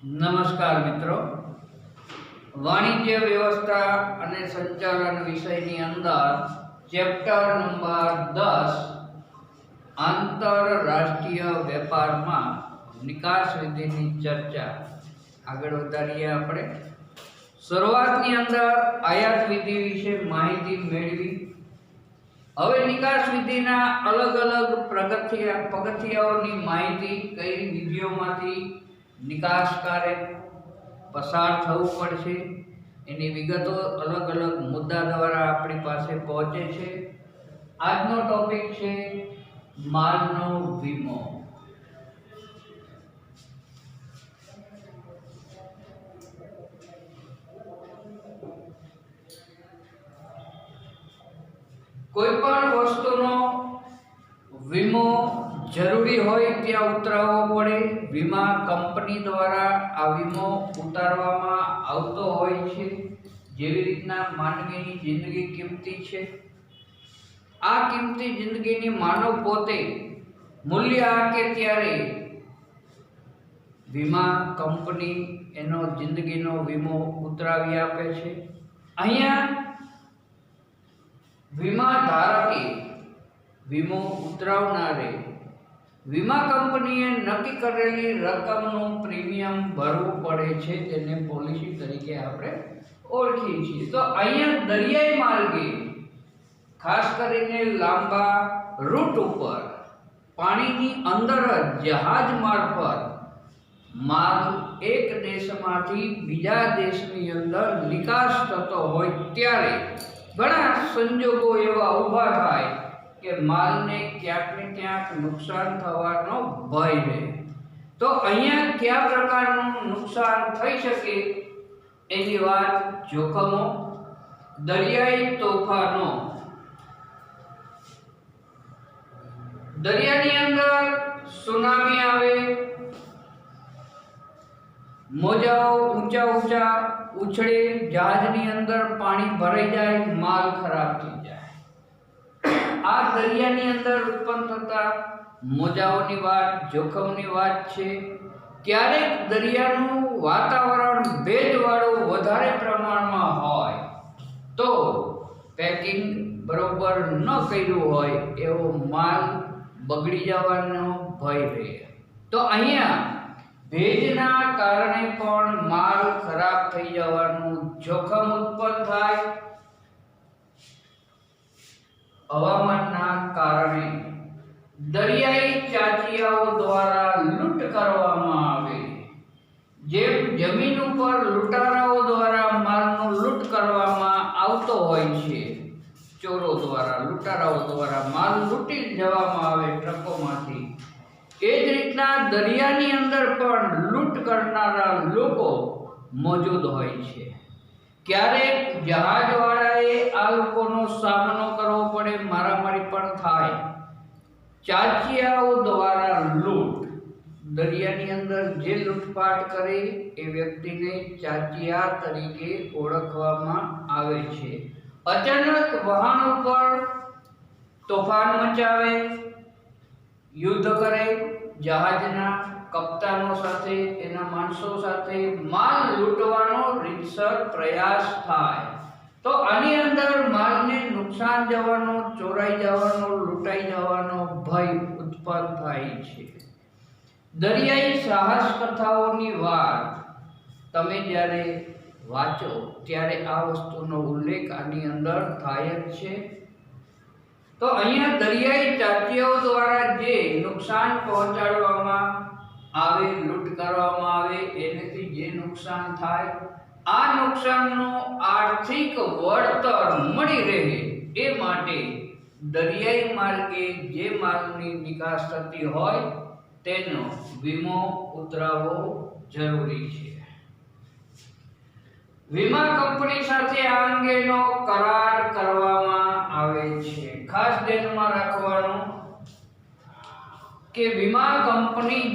નમસ્કાર મિત્રો, વાણિજ્ય વ્યવસ્થા અને સંચાલન વિષયની અંદર ચેપ્ટર નંબર 10 આંતરરાષ્ટ્રીય વેપારમાં નિકાસ વિધિની ચર્ચા આગળ વધારીએ. આપણે શરૂઆતની અંદર આયાત વિધિ વિશે માહિતી મેળવી. હવે નિકાસ વિધિના અલગ અલગ પગથિયાઓની માહિતી કઈ વિધિઓમાંથી નિકાસકારે પસાર થવું પડશે એની વિગતો અલગ અલગ મુદ્દા દ્વારા આપણી પાસે પહોંચે છે. આજનો ટોપિક છે માલનો વીમો. કોઈ પણ વસ્તુનો વીમો જરૂરી હોય ત્યાં ઉતરાવવો પડે. વીમા કંપની દ્વારા આ વીમો ઉતારવામાં આવતો હોય છે. જેવી રીતના માનવીની જિંદગી કિંમતી છે, આ કિંમતી જિંદગીની માનવ પોતે મૂલ્ય આંકે ત્યારે વીમા કંપની એનો જિંદગીનો વીમો ઉતરાવી આપે છે. અહીંયા વીમા ધારકે વીમો ઉતરાવનારે વીમા કંપનીએ નક્કી કરેલી રકમનું પ્રીમિયમ ભરવું પડે છે, તેને પોલિસી તરીકે આપણે ઓળખીએ છીએ. તો અહીંયા દરિયાઈ માર્ગે ખાસ કરીને લાંબા રૂટ ઉપર પાણીની અંદર જ જહાજ મારફત માલ એક દેશમાંથી બીજા દેશની અંદર નિકાસ થતો હોય ત્યારે ઘણા સંજોગો એવા ઊભા થાય કે માલને ક્યાંક ને ક્યાંક નુકસાન થવાનો ભય રહે. તો અહીંયા કયા પ્રકારનું નુકસાન થઈ શકે એની વાત જોખમો. દરિયાઈ તોફાનો. દરિયાની અંદર સુનામી આવે, મોજાઓ ઊંચા ઉછળે, જહાજની અંદર પાણી ભરાઈ જાય, માલ ખરાબ થઈ જાય. આ દરિયાની અંદર ઉત્પન્ન થતા મોજાઓની વાત, જોખમની વાત છે. ક્યારેક દરિયાનું વાતાવરણ ભેજવાળું વધારે પ્રમાણમાં હોય તો પેકિંગ બરોબર ન કર્યું હોય એવો માલ બગડી જવાનો ભય રહે. તો અહીંયા ભેજના કારણે પણ માલ ખરાબ થઈ જવાનું જોખમ ઉત્પન્ન થાય. હવામાનના કારણે દરિયાઈ ચાંચિયાઓ દ્વારા લૂંટ કરવામાં આવે. જેમ જમીન ઉપર લૂંટારાઓ દ્વારા માલનો લૂંટ કરવામાં આવતો હોય છે, ચોરો દ્વારા, લૂંટારાઓ દ્વારા માલ લૂંટી જવામાં આવે ટ્રકોમાંથી, એ જ રીતના દરિયાની અંદર પણ લૂંટ કરનારા લોકો મોજૂદ હોય છે. ક્યારેક જહાજવાળાએ આ લોકોનો સામનો કરવો પડે, મારામારી પણ થાય. ચાંચિયાઓ દ્વારા લૂંટ. દરિયાની અંદર જે લૂંટફાટ કરે એ વ્યક્તિને ચાંચિયા તરીકે ઓળખવામાં આવે છે. અચાનક વહાણ ઉપર તોફાન મચાવે, યુદ્ધ કરે, જહાજના કપ્તાનો સાથે, એના માણસો સાથે માલ લૂંટવાનો રીતસર પ્રયાસ થાય. તો આની અંદર માલને નુકસાન જવાનો, ચોરાઈ જવાનો, લૂંટાઈ જવાનો ભય ઉત્પન્ન થાય છે. દરિયાઈ સાહસ કથાઓની વાત તમે જ્યારે વાંચો ત્યારે આ વસ્તુનો ઉલ્લેખ આની અંદર થાય જ છે. તો અહીંયા દરિયાઈ ચાંચિયાઓ દ્વારા જે નુકસાન પહોંચાડવામાં આવે, લૂંટ કરવામાં આવે, એનાથી જે નુકસાન થાય, આ નુકસાનનો આર્થિક વળતર મળી રહે એ માટે દરિયાઈ માર્ગે જે માલની નિકાસ થતી હોય તેનો વીમો ઉતરાવવો જરૂરી છે. વીમા કંપની સાથે આ અંગેનો કરાર કરવામાં આવે છે. ખાસ ધ્યાનમાં રાખવાનું કે વીમા કંપની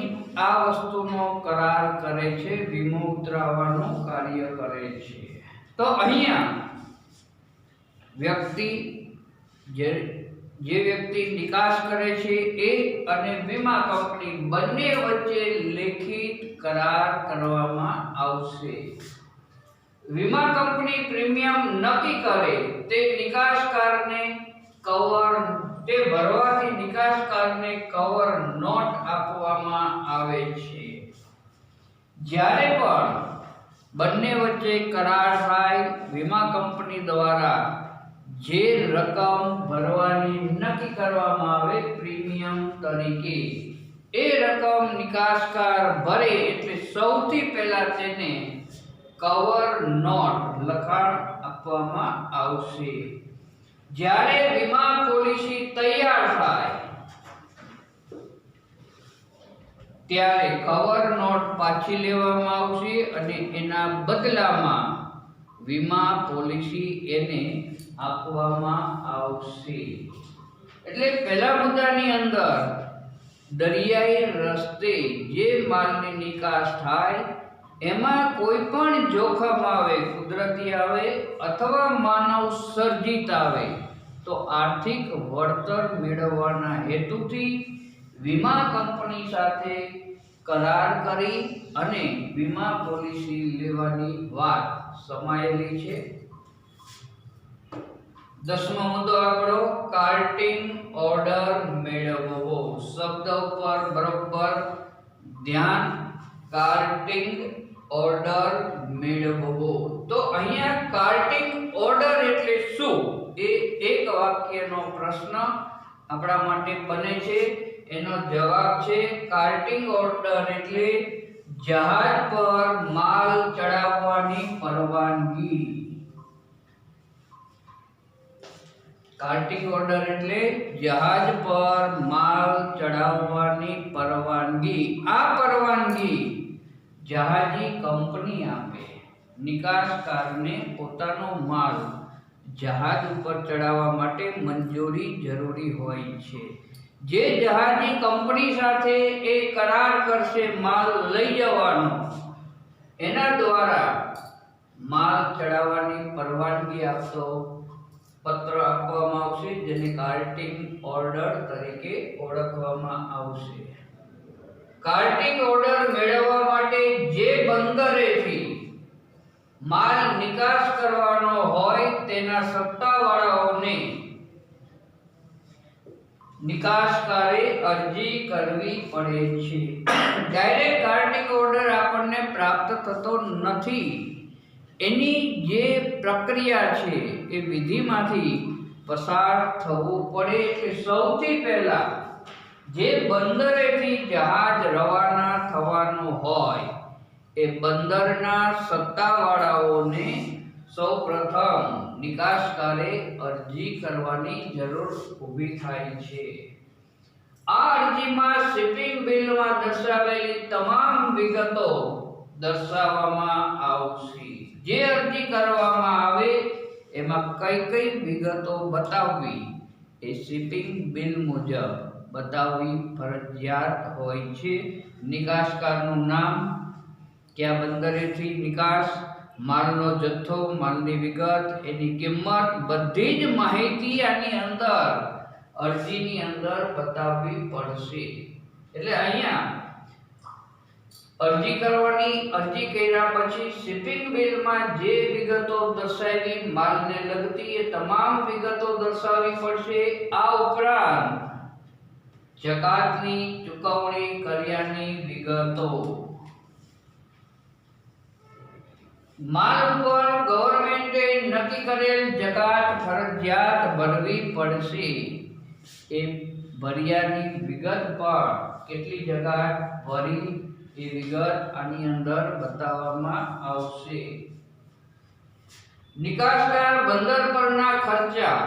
આ વસ્તુનો કરાર કરે છે, વીમો ઉતરાવવાનું કાર્ય કરે છે. તો અહીંયા વ્યક્તિ જે વ્યક્તિ નિકાસ કરે છે એ અને વીમા કંપની બંને વચ્ચે લેખિત કરાર કરવામાં આવશે। વીમા કંપની પ્રીમિયમ નક્કી કરે તે નિકાસકારને કવર તે ભરવાથી નિકાસકારને કવર નોટ આપવામાં આવે છે। જ્યારે પણ બંને વચ્ચે કરાર થાય, વીમા કંપની દ્વારા જે રકમ ભરવાની નક્કી કરવામાં આવે પ્રીમિયમ તરીકે, એ રકમ નિકાસકાર ભરે એટલે સૌથી પહેલા તેને કવર નોટ લખાણ આપવામાં આવશે। જ્યારે વીમા પોલિસી તૈયાર થાય ત્યારે કવર નોટ પાછી લેવામાં આવશે અને એના બદલામાં વીમા પોલિસી એને આપવામાં આવશે। એટલે પહેલા મુદ્દાની અંદર દરિયાઈ રસ્તે જે માલની નિકાસ થાય એમાં કોઈ પણ જોખમ આવે, કુદરતી આવે અથવા માનવ સર્જિત આવે, તો આર્થિક વળતર મેળવવાના હેતુથી વીમા કંપની સાથે કરાર કરી અને વીમા પોલિસી લેવાની વાત સમાયેલી છે। 10મો મુદ્દો આપણો કાર્ટિંગ ઓર્ડર મેળવવો। શબ્દ ઉપર બરોબર ધ્યાન, કાર્ટિંગ ઓર્ડર મેળવવો। તો અહીંયા કાર્ટિંગ ઓર્ડર એટલે શું, એ એક વાક્યનો પ્રશ્ન આપણા માટે બને છે। એનો જવાબ છે કાર્ટિંગ ઓર્ડર એટલે જહાજ પર માલ ચડાવવાની પરવાનગી। કાર્ટિંગ ઓર્ડર એટલે જહાજ પર માલ ચડાવવાની પરવાનગી। આ પરવાનગી જહાજી કંપની આપે, નિકાસકારને પોતાનો માલ જહાજ ઉપર ચડાવવા માટે મંજૂરી જરૂરી હોય છે। જે જહાજી કંપની સાથે એ કરાર કરશે માલ લઈ જવાનો, એના દ્વારા માલ ચડાવવાની પરવાનગી આપતો પત્ર આપવામાં આવશે, જેને કાર્ટિંગ ઓર્ડર તરીકે ઓળખવામાં આવશે। કાર્ટિંગ ઓર્ડર મેળવવા માટે જે બંદરેથી માલ નિકાસ કરવાનો હોય તેના સત્તાવાળાઓને નિકાસકારે અરજી કરવી પડે છે। ડાયરેક્ટ કાર્ટિંગ ઓર્ડર આપણને પ્રાપ્ત થતો નથી। એની જે પ્રક્રિયા છે એ વિધિમાંથી પસાર થવું પડે। એટલે સૌથી પહેલા જે બંદરેથી જહાજ રવાના થવાનું હોય એ બંદરના સત્તાવાળાઓને સૌપ્રથમ નિકાસકારે અરજી કરવાની જરૂર ઊભી થાય છે। આ અરજીમાં શિપિંગ બિલમાં દર્શાવેલી તમામ વિગતો દર્શાવવામાં આવશે। જે અરજી કરવામાં આવે એમાં કઈ કઈ વિગતો બતાવવી એ શિપિંગ બિલ મુજબ બતાવવી ફરજિયાત હોય છે। નિકાસકારનું નામ, કયા બંદરેથી નિકાસ, માલનો જથ્થો, માલની વિગત, એની કિંમત, બધી જ માહિતી આની અંદર અરજીની અંદર બતાવવી પડશે। એટલે અહીંયા અરજી કરવાની, અરજી કર્યા પછી શિપિંગ બિલમાં જે વિગતો દર્શાવી માલને લગતી એ તમામ વિગતો દર્શાવવી પડશે। આ ઉપરાંત જકાતની ચૂકવણી કર્યાની વિગતો, માલ પર ગવર્નમેન્ટે નક્કી કરેલ જકાત ફરજિયાત ભરવી પડશે। એ ભર્યાની વિગત પણ કેટલી જકાત ભરી એ વિગત આની અંદર બતાવવામાં આવશે। નિકાસકાર બંદર પરના ખર્ચા,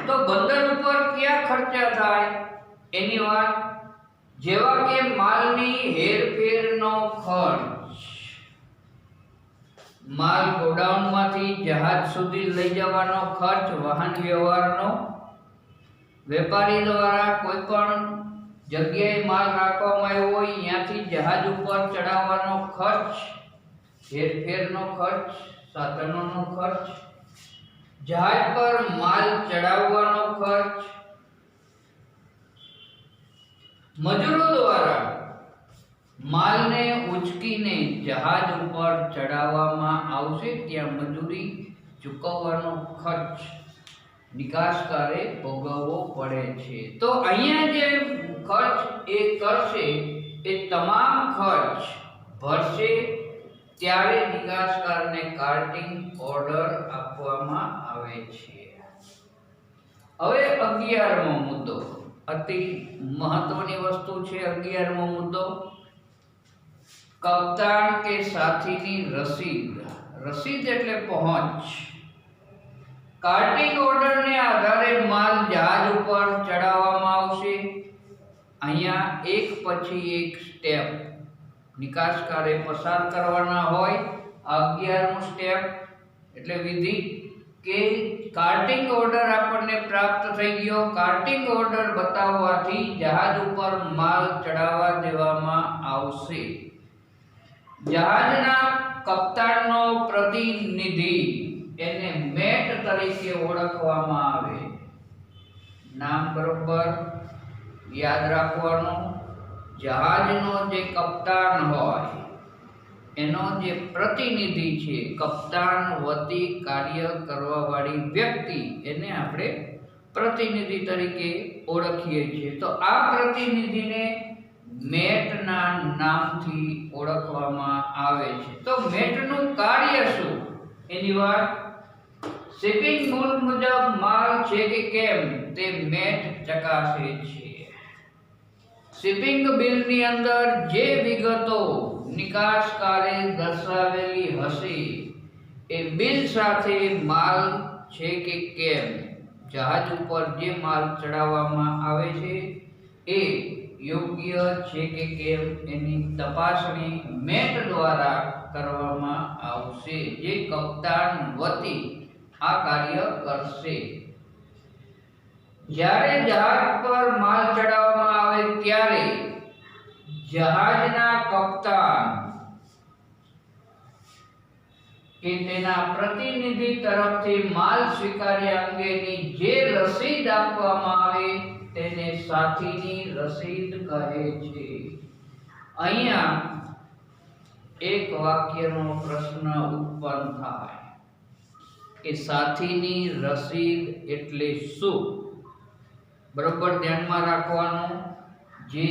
તો બંદર ઉપર કયા ખર્ચા થાય એની વાત, જેવા કે માલની હેરફેરનો ખર્ચ, માલ ગોડાઉનમાંથી જહાજ સુધી લઈ જવાનો ખર્ચ, વાહન વ્યવહારનો, વેપારી દ્વારા કોઈ પણ જગ્યાએ માલ રાખવામાં આવ્યો હોય ત્યાંથી જહાજ ઉપર ચડાવવાનો ખર્ચ, હેરફેરનો ખર્ચ, સાધનોનો ખર્ચ, જહાજ પર માલ ચડાવવાનો ખર્ચ, મજૂરો દ્વારા માલને ઉચકીને જહાજ ઉપર ચડાવવામાં આવશે ત્યાં મજૂરી ચૂકવવાનો ખર્ચ નિકાસકારે ભોગવવો પડે છે। તો અહીંયા જે ખર્ચ એ કરશે એ તમામ ખર્ચ ભરશે ત્યારે નિકાસકારને કાર્ટિંગ ઓર્ડર આપવામાં આવે છે। હવે 11મો મુદ્દો, અતિ મહત્વની વસ્તુ છે। 11મો મુદ્દો, કપ્તાન કે સાથીની રસીદ। રસીદ એટલે પહોંચ। કાર્ટિંગ ઓર્ડરને આધારે માલ જહાજ ઉપર ચડાવવામાં આવશે। અહીંયા એક પછી એક સ્ટેપ નિકાસકારે પસાર કરવાના હોય। 11મું સ્ટેપ એટલે વિધિ કે કાર્ટિંગ ઓર્ડર આપણને પ્રાપ્ત થઈ ગયો। કાર્ટિંગ ઓર્ડર બતાવવાથી જહાજ ઉપર માલ ચડાવવા દેવામાં આવશે। જહાજના કપ્તાનનો પ્રતિનિધિ એને મેટ તરીકે ઓળખવામાં આવે। નામ બરોબર યાદ રાખવાનું। જહાજનો જે કપ્તાન હોય એનો જે પ્રતિનિધિ છે, કપ્તાન વતી કાર્ય કરવા વાળી વ્યક્તિ, એને આપણે પ્રતિનિધિ તરીકે ઓળખીએ છીએ। તો આ પ્રતિનિધિને મેટના નામથી ઓળખવામાં આવે છે। તો મેટનું કાર્ય શું એની વાત, શિપિંગ રૂલ મુજબ માલ છે કે કેમ તે મેટ ચકાસે છે। શિપિંગ બિલની અંદર જે વિગતો નિકાસકારે દર્શાવેલી હશે એ બિલ સાથે માલ છે કે કેમ, જહાજ ઉપર જે માલ ચડાવવામાં આવે છે એ યોગ્ય છે કે કેમ એની તપાસણી મેટ દ્વારા કરવામાં આવશે, જે કપ્તાન વતી આ કાર્ય કરશે। જ્યારે જહાજ પર માલ ચડાવવામાં આવે ત્યારે જહાજના કપ્તાન કે તેના પ્રતિનિધિ તરફથી માલ સ્વીકાર્યા અંગેની જે રસીદ આપવામાં આવે તેને સાથીની રસીદ કહે છે। અહીંયા એક વાક્યનો પ્રશ્ન ઉત્પન્ન થાય કે સાથીની રસીદ એટલે શું? બરોબર ધ્યાનમાં રાખવાનું। જે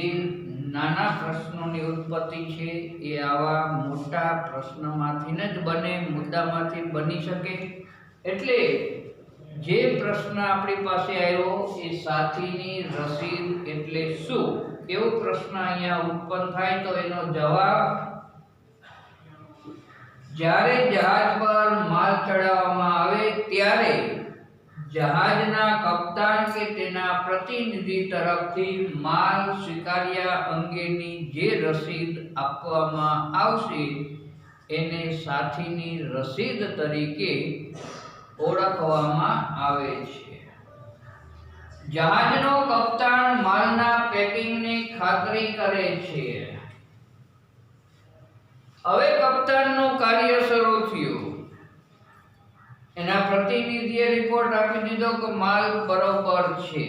નાના પ્રશ્નોની ઉત્પત્તિ છે એ આવા મોટા પ્રશ્નમાંથી જ બને, મુદ્દામાંથી બની શકે। એટલે જે પ્રશ્ન આપણી પાસે આવ્યો એ સાથીની રસીદ એટલે શું, એવો પ્રશ્ન અહીંયા ઉત્પન્ન થાય તો એનો જવાબ, જ્યારે જહાજ પર માલ ચડાવવામાં આવે ત્યારે જહાજના કપ્તાન કે તેના પ્રતિનિધિ તરફથી માલ સ્વીકાર્યા અંગેની જે રસીદ આપવામાં આવશે એને સાથીની રસીદ તરીકે ઓળખવામાં આવે છે। જહાજનો કપ્તાન માલના પેકિંગની ખાતરી કરે છે। હવે કપ્તાનનું કાર્ય શરૂ થયું। એના પ્રતિનિધિએ રિપોર્ટ આપી દીધો કે માલ બરોબર છે,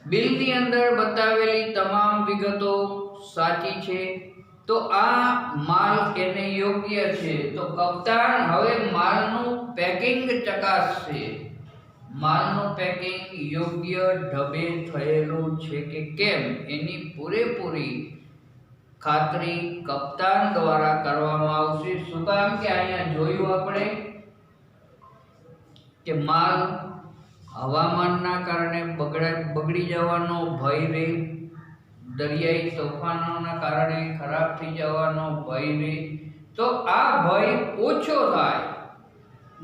બિલની અંદર બતાવેલી તમામ વિગતો સાચી છે, તો આ માલ એને યોગ્ય છે। તો કપ્તાન હવે માલનું પેકિંગ ચકાસશે। માલનું પેકિંગ યોગ્ય ઢબે થયેલું છે કે કેમ એની પૂરેપૂરી ખાતરી કપ્તાન દ્વારા કરવામાં આવશે। શું કામ કે અહીંયા જોયું આપણે કે માલ હવામાનના કારણે બગડી જવાનો ભય રહે, દરિયાઈ તોફાનોના કારણે ખરાબ થઈ જવાનો ભય રહે, તો આ ભય ઓછો થાય,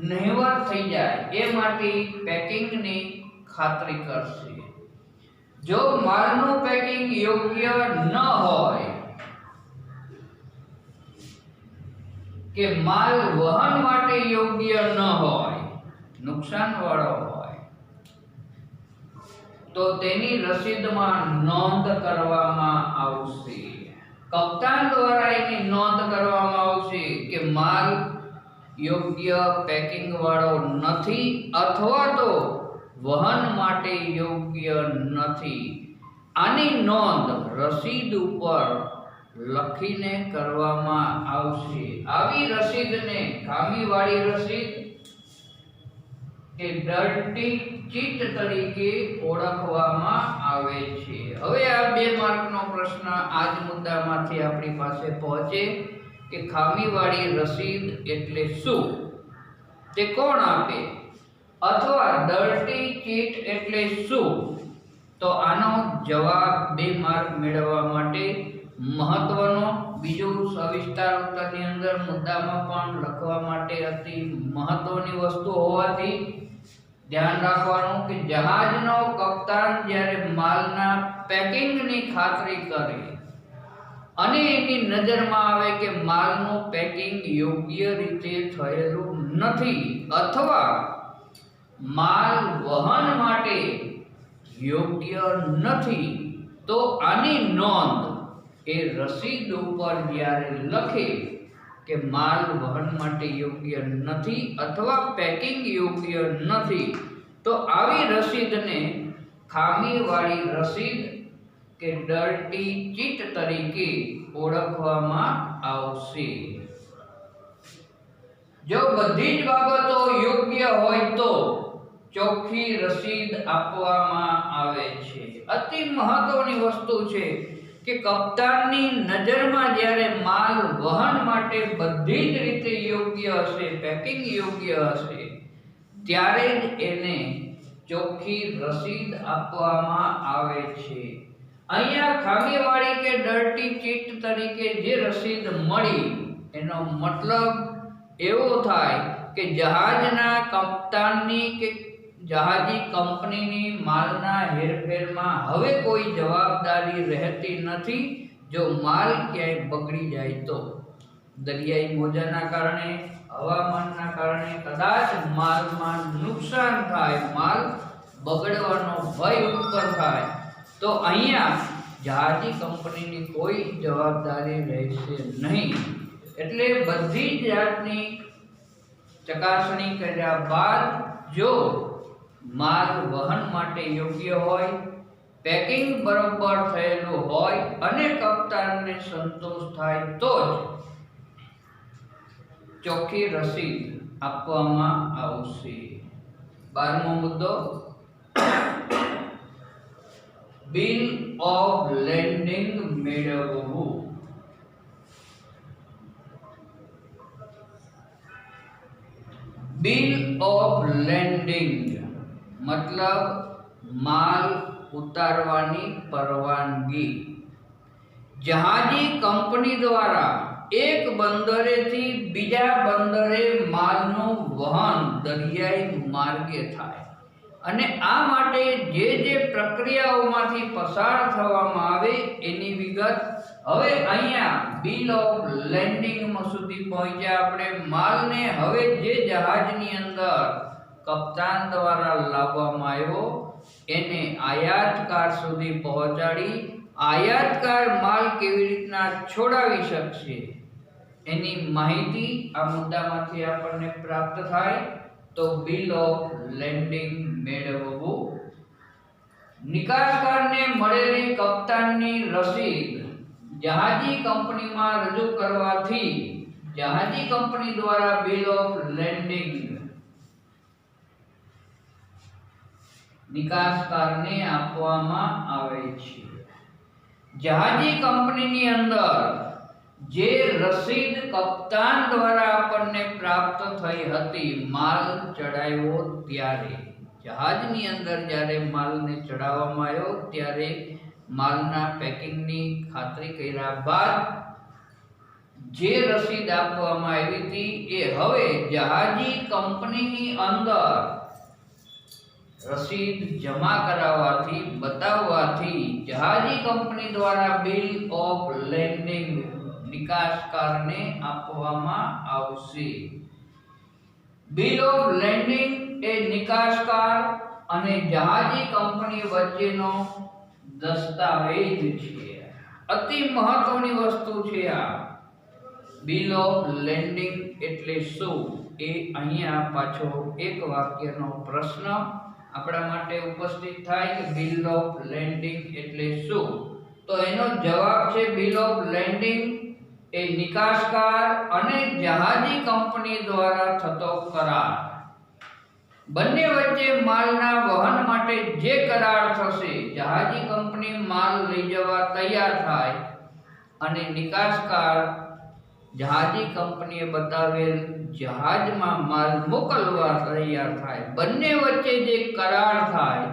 નહિવત થઈ જાય એ માટે પેકિંગની ખાતરી કરશે। જો માલનું પેકિંગ યોગ્ય ન હોય કે માલ વહન માટે યોગ્ય ન હોય, નુકસાન વાળો હોય, તો તેની રસીદમાં નોંધ કરવામાં આવશે। કપ્તાન દ્વારા એની નોંધ કરવામાં આવશે કે માલ યોગ્ય પેકિંગ વાળો નથી અથવા તો વહન માટે યોગ્ય નથી। આની નોંધ રસીદ ઉપર લખીને કરવામાં આવશે. આવી રસીદને ખામીવાળી રસીદ કે ડર્ટી ચીટ તરીકે ઓળખવામાં આવે છે. હવે આ 2 માર્કનો પ્રશ્ન આ જ મુદ્દામાંથી આપણી પાસે પહોંચે કે ખામીવાળી રસીદ એટલે શું, તે કોણ આપે, અથવા ડર્ટી ચીટ એટલે શું? તો આનો જવાબ 2 માર્ક મેળવવા માટે મહત્વનો, બીજું સવિસ્તાર ઉત્તરની અંદર મુદ્દામાં પણ લખવા માટે અતિ મહત્વની વસ્તુ હોવાથી ધ્યાન રાખવાનું કે જહાજનો કપ્તાન જ્યારે માલના પેકિંગની ખાતરી કરે અને એની નજરમાં આવે કે માલનું પેકિંગ યોગ્ય રીતે થયેલું નથી અથવા માલ વહન માટે યોગ્ય નથી, તો આની નોંધ એ રસીદ ઉપર જ્યારે લખે કે માલ વહન માટે યોગ્ય નથી અથવા પેકિંગ યોગ્ય નથી, તો આવી રસીદને ખામીવાળી રસીદ કે ડર્ટી ચીટ તરીકે ઓળખવામાં આવશે. જો બધી જ બાબતો યોગ્ય હોય તો ચોખ્ખી રસીદ આપવામાં આવે છે. અતિ મહત્વની વસ્તુ છે કે કપ્તાનની નજરમાં જ્યારે માલ વહન માટે બધી જ રીતે યોગ્ય હશે, પેકિંગ યોગ્ય હશે, ત્યારે જ એને ચોખ્ખી રસીદ આપવામાં આવે છે. અહીંયા ખામીવાળી કે ડર્ટી ચીટ તરીકે જે રસીદ મળી એનો મતલબ એવો થાય કે જહાજના કપ્તાનની કે જહાજી કંપનીની માલના હેરફેરમાં હવે કોઈ જવાબદારી રહેતી નથી. જો માલ ક્યાંય બગડી જાય તો દરિયાઈ મોજાના કારણે, હવામાનના કારણે કદાચ માલમાં નુકસાન થાય, માલ બગડવાનો ભય ઉત્પન્ન થાય, તો અહીંયા જહાજી કંપનીની કોઈ જવાબદારી રહેશે નહીં. એટલે બધી જાતની ચકાસણી કર્યા બાદ જો માલ વહન માટે યોગ્ય હોય, પેકિંગ બરોબર થયેલું હોય અને કપ્તાનને સંતોષ થાય તો જ ચોખ્ખી રસીદ આપવામાં આવશે. 12મો મુદ્દો, બિલ ઓફ લેન્ડિંગ મેળવવું. બિલ ઓફ લેન્ડિંગ મતલબ માલ ઉતારવાની પરવાનગી. જહાજી કંપની દ્વારા એક બંદરેથી બીજા બંદરે માલનું વહન દરિયાઈ માર્ગે થાય અને આ માટે જે જે પ્રક્રિયાઓમાંથી પસાર થવામાં આવે એની વિગત હવે અહીંયા બિલ ઓફ લેન્ડિંગ સુધી પહોંચ્યા આપણે. માલને હવે જે જહાજની અંદર કપ્તાન દ્વારા લાવવામાં આવ્યો એને આયાતકાર સુધી પહોંચાડી આયાતકાર માલ કેવી રીતના છોડાવી શકશે એની માહિતી આ મુદ્દામાંથી આપણને પ્રાપ્ત થાય. તો બિલ ઓફ લેન્ડિંગ મેળવવું. નિકાસકારને મળેલી કપ્તાનની રસીદ જહાજી કંપનીમાં રજૂ કરવાથી જહાજી કંપની દ્વારા બિલ ઓફ લેન્ડિંગ નિકાસકારને આપવામાં આવે છે. જહાજી કંપનીની અંદર જે રસીદ કપ્તાન દ્વારા આપણને પ્રાપ્ત થઈ હતી માલ ચડાવ્યો ત્યારે, જહાજની અંદર જ્યારે માલને ચડાવવામાં આવ્યો ત્યારે માલના પેકિંગની ખાતરી કર્યા બાદ જે રસીદ આપવામાં આવી હતી એ હવે જહાજી કંપનીની અંદર રસીદ જમા કરાવવાથી બતાવવાથી જહાજી કંપની દ્વારા બિલ ઓફ લેન્ડિંગ નિકાસકારને આપવામાં આવશે. બિલ ઓફ લેન્ડિંગ એ નિકાસકાર અને જહાજી કંપની વચ્ચેનો દસ્તાવેજ છે. અતિ મહત્વની વસ્તુ છે આ. બિલ ઓફ લેન્ડિંગ એટલે શું એ અહીંયા પાછો એક વાક્યનો પ્રશ્ન આપણા માટે ઉપસ્થિત થાય કે બિલ ઓફ લેન્ડિંગ એટલે શું? તો એનો જવાબ છે બિલ ઓફ લેન્ડિંગ એ નિકાસકાર અને જહાજી કંપની દ્વારા થતો કરાર. બંને વચ્ચે માલના વહન માટે જે કરાર થશે, જહાજી કંપની માલ લઈ જવા તૈયાર થાય અને નિકાસકાર જહાજી કંપનીએ બતાવેલ જહાજમાં માલ મોકલવા તૈયાર થાય, બંને વચ્ચે જે કરાર થાય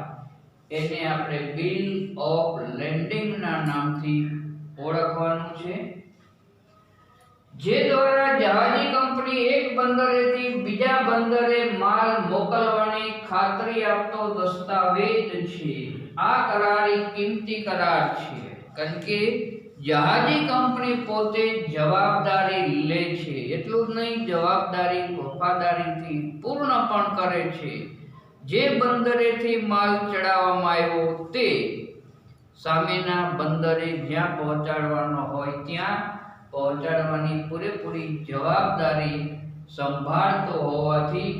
એને આપણે બિલ ઓફ લેન્ડિંગ ના નામથી ઓળખવાનું છે. જે દ્વારા જહાજી કંપની એક બંદરેથી બીજા બંદરે માલ મોકલવાની ખાતરી આપતો દસ્તાવેજ છે. આ કરાર એક કિંમતી કરાર છે, કારણ કે જહાજી કંપની પોતે જવાબદારી લે છે. એટલું જ નહીં, જવાબદારી વફાદારીથી પૂર્ણ પણ કરે છે. જે બંદરેથી માલ ચડાવવામાં આવ્યો તે સામેના બંદરે જ્યાં પહોંચાડવાનો હોય ત્યાં પહોંચાડવાની પૂરેપૂરી જવાબદારી સંભાળતો હોવાથી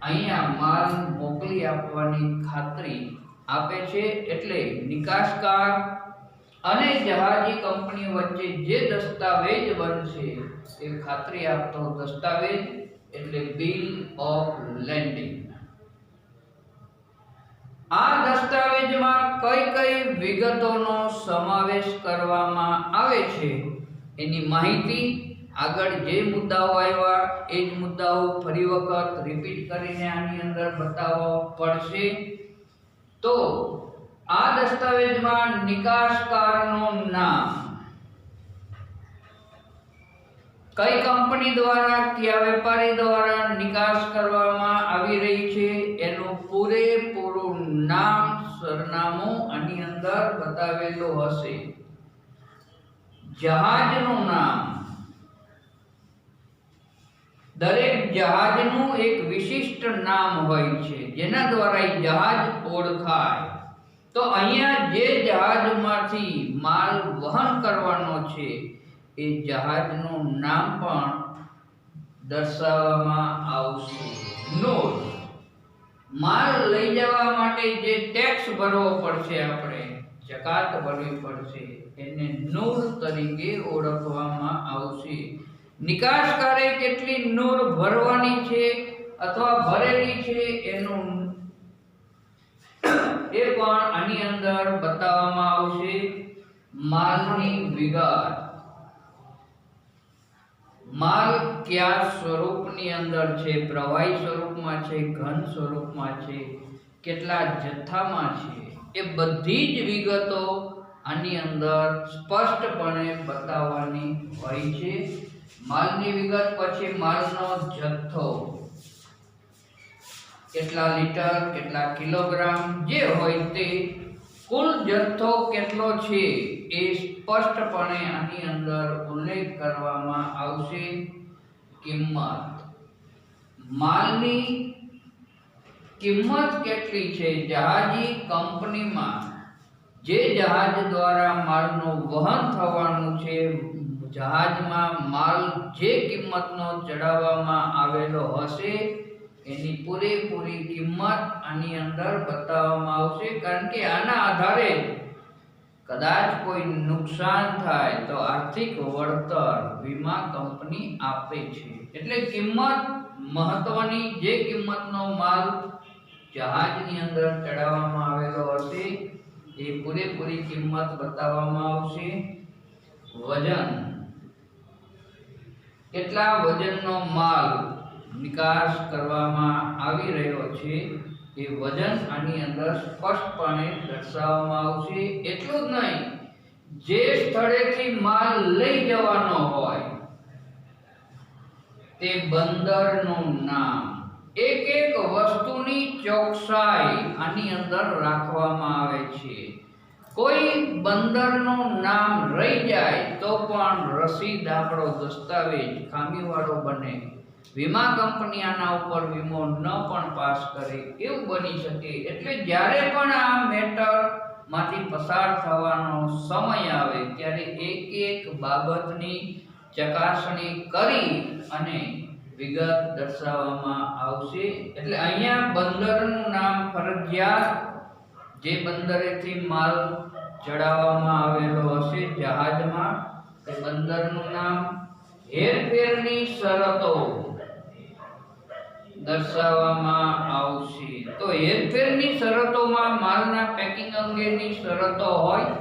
અહીંયા માલ મોકલી આપવાની ખાતરી આપે છે. એટલે નિકાસકાર અને જહાજી કંપની વચ્ચે જે દસ્તાવેજ બનશે એ ખાતરી આપતો દસ્તાવેજ એટલે બિલ ઓફ લેન્ડિંગ. આ દસ્તાવેજમાં કઈ કઈ વિગતોનો સમાવેશ કરવામાં આવે છે એની માહિતી આગળ જે મુદ્દાઓ આવ્યા એ જ મુદ્દાઓ ફરી વખત રિપીટ કરીને આની અંદર બતાવવા પડશે. તો આ દસ્તાવેજમાં નિકાસકારનું નામ, કઈ કંપની દ્વારા કયા વેપારી દ્વારા નિકાસ કરવામાં આવી રહી છે એનું પૂરેપૂરું નામ, સરનામું આની અંદર બતાવેલું હશે. જહાજનું નામ, દરેક જહાજનું એક વિશિષ્ટ નામ હોય છે જેના દ્વારા એ જહાજ ઓળખાય. તો અહીંયા જે જહાજમાંથી માલ વહન કરવાનો છે એ જહાજનું નામ પણ દર્શાવવામાં આવશે. નોટ, માલ લઈ જવા માટે જે ટેક્સ ભરવો પડશે, આપણે જકાત ભરવી પડશે, એને નૂર તરીકે ઓળખવામાં આવશે. નિકાસકારે કેટલી નૂર ભરવાની છે અથવા ભરેલી છે એનું એ પણ આની અંદર બતાવવામાં આવશે. માલની વિગત, માલ કયા સ્વરૂપની અંદર છે, પ્રવાહી સ્વરૂપમાં છે, ઘન સ્વરૂપમાં છે, કેટલા જથ્થામાં છે, એ બધી જ વિગતો આની અંદર સ્પષ્ટપણે બતાવવાની હોય છે. માલની વિગત પછી માલનો જથ્થો, કેટલા લીટર, કેટલા કિલોગ્રામ જે હોય તે કુલ જથ્થો કેટલો છે એ સ્પષ્ટપણે આની અંદર ઉલ્લેખ કરવામાં આવશે. કિંમત, માલની કિંમત કેટલી છે, જહાજી કંપનીમાં જે જહાજ દ્વારા માલનું વહન થવાનું છે, જહાજમાં માલ જે કિંમતનો ચડાવવામાં આવેલો હશે એની પૂરેપૂરી કિંમત આની અંદર બતાવવામાં આવશે. કારણ કે આના આધારે કદાચ કોઈ નુકસાન થાય તો આર્થિક વળતર વીમા કંપની આપે છે. એટલે કિંમત મહત્વની, જે કિંમતનો માલ જહાજની અંદર ચડાવવામાં આવેલો હશે એ પૂરેપૂરી કિંમત બતાવવામાં આવશે. વજન, કેટલા વજનનો માલ નિકાસ કરવામાં આવી રહ્યો છે એ વજન આની અંદર સ્પષ્ટપણે દર્શાવવામાં આવશે. એટલું જ નહીં, જે સ્થળેથી માલ લઈ જવાનો હોય તે બંદરનું નામ, એક એક વસ્તુની ચોકસાઈ આની અંદર રાખવામાં આવે છે. કોઈ બંદરનું નામ રહી જાય તો પણ રસીદ, આપણો દસ્તાવેજ ખામીવાળો બને, વીમા કંપની આના ઉપર વીમો ન પણ પાસ કરે એવું બની શકે. એટલે જ્યારે પણ આ મેટર માંથી પસાર થવાનો સમય આવે ત્યારે એક એક બાબતની ચકાસણી કરી અને વિગત દર્શાવવામાં આવશે। એટલે અહીંયા બંદરનું નામ ફરજિયાત, જે બંદરેથી માલ ચડાવવામાં આવેલો હશે જહાજમાં તે બંદરનું નામ, હેરફેરની શરતો દર્શાવવામાં આવશે। તો હેરફેરની શરતોમાં માલના પેકિંગ અંગેની શરતો હોય,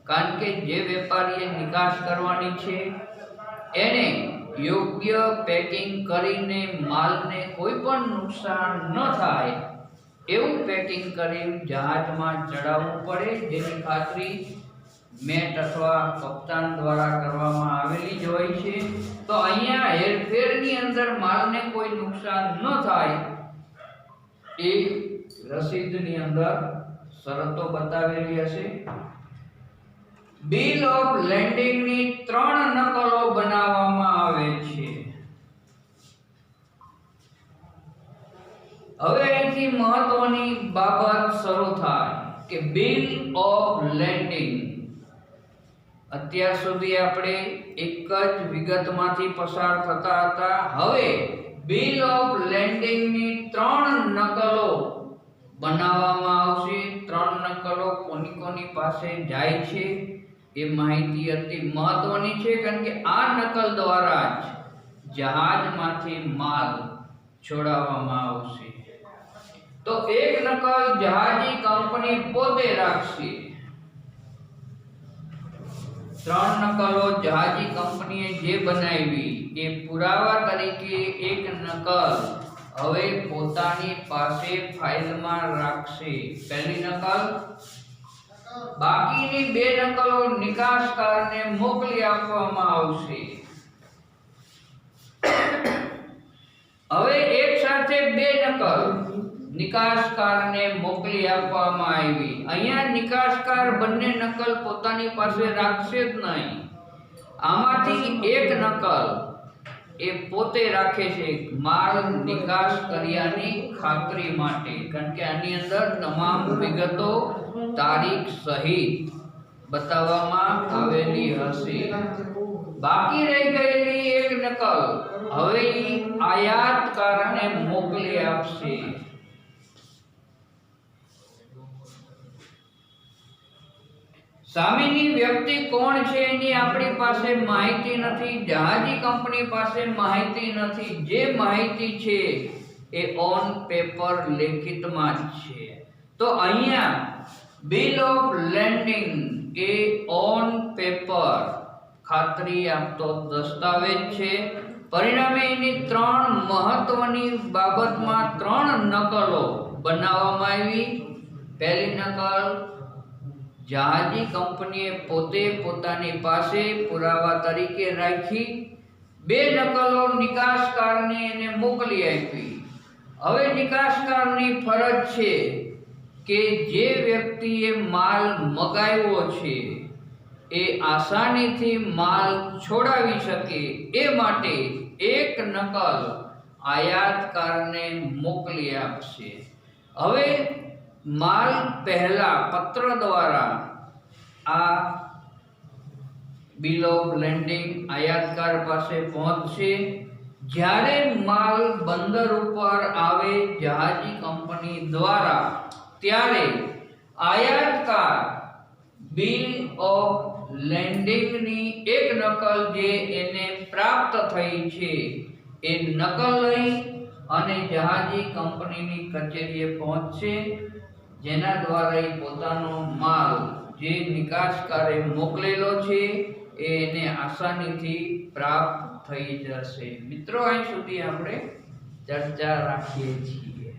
કારણ કે જે વેપારીએ નિકાસ કરવાની છે એને યોગ્ય પેકિંગ કરીને માલને કોઈ પણ નુકસાન ન થાય એવું પેકિંગ કરી જહાજમાં ચડાવવું પડે, જેની ખાતરી મેટ અથવા કપ્તાન દ્વારા કરવામાં આવેલી જ હોય છે। તો અહીંયા હેરફેરની અંદર માલને કોઈ નુકસાન ન થાય એ રસીદની અંદર શરતો બતાવેલી હશે। બિલ ઓફ લેન્ડિંગની 3 નકલો બનાવવામાં આવે છે। હવે અહીંથી મહત્વની બાબત શરૂ થાય કે બિલ ઓફ લેન્ડિંગ। અત્યાર સુધી આપણે એક જ વિગતમાંથી પસાર થતા હતા, હવે બિલ ઓફ લેન્ડિંગની 3 નકલો બનાવવામાં આવશે। 3 નકલો કોની પાસે જાય છે એ માહિતી અતિ મહત્વની છે, કારણ કે આ નકલ દ્વારા જ જહાજમાંથી માલ છોડાવવામાં આવશે। તો એક નકલ જહાજી કંપની પોતે રાખશે, 3 નકલો જહાજી કંપનીએ જે બનાવી એ પુરાવા તરીકે એક નકલ હવે પોતાની પાસે ફાઇલમાં રાખશે, પહેલી નકલ। બાકીની 2 નકલો નિકાસકારને મોકલી આપવામાં આવશે। હવે એક સાથે 2 નકલ નિકાસકારને મોકલી આપવામાં આવી। અહીંયા નિકાસકાર બંને નકલ પોતાની પાસે રાખશે જ નહીં, આમાંથી એક નકલ એ પોતે રાખે છે માલ નિકાસ કર્યાની ખાતરી માટે, કારણ કે આની અંદર તમામ વિગતો તારીખ સહિત બતાવવામાં આવેલી હશે। બાકી રહી ગયેલી એક નકલ હવે આયાતકારને મોકલી આપશે। સામેની વ્યક્તિ કોણ છે એની આપણી પાસે માહિતી નથી, જહાજી કંપની પાસે માહિતી નથી। જે માહિતી છે એ ઓન પેપર લેખિતમાં જ છે। તો અહીંયા bill of landing A on paper ખાતરી આપતો દસ્તાવેજ છે। પરિણામે એની 3 મહત્વની બાબતમાં 3 નકલો બનાવવામાં આવી। પહેલી નકલ જહાજી કંપનીએ પોતે પોતાની પાસે પુરાવા તરીકે રાખી, 2 નકલો નિકાસકારને એને મોકલી આપી। હવે નિકાસકારની ફરજ છે કે જે વ્યક્તિએ માલ મગાવ્યો છે એ આસાનીથી માલ છોડાવી શકે એ માટે એક નકલ આયાતકારને મોકલી આપશે। હવે માલ પહેલા પત્ર દ્વારા આ બિલ ઓફ લેન્ડિંગ આયાતકાર પાસે પહોંચશે। જ્યારે માલ બંદર ઉપર આવે જહાજી કંપની દ્વારા, ત્યારે આયાતકાર બિલ ઓફ લેન્ડિંગની એક નકલ જે એને પ્રાપ્ત થઈ છે એ નકલ લઈ અને જહાજી કંપનીની કચેરીએ પહોંચશે, જેના દ્વારા એ પોતાનો માલ જે નિકાસકારે મોકલેલો છે એને આસાનીથી પ્રાપ્ત થઈ જશે। મિત્રો, અહીં સુધી આપણે ચર્ચા રાખીએ છીએ।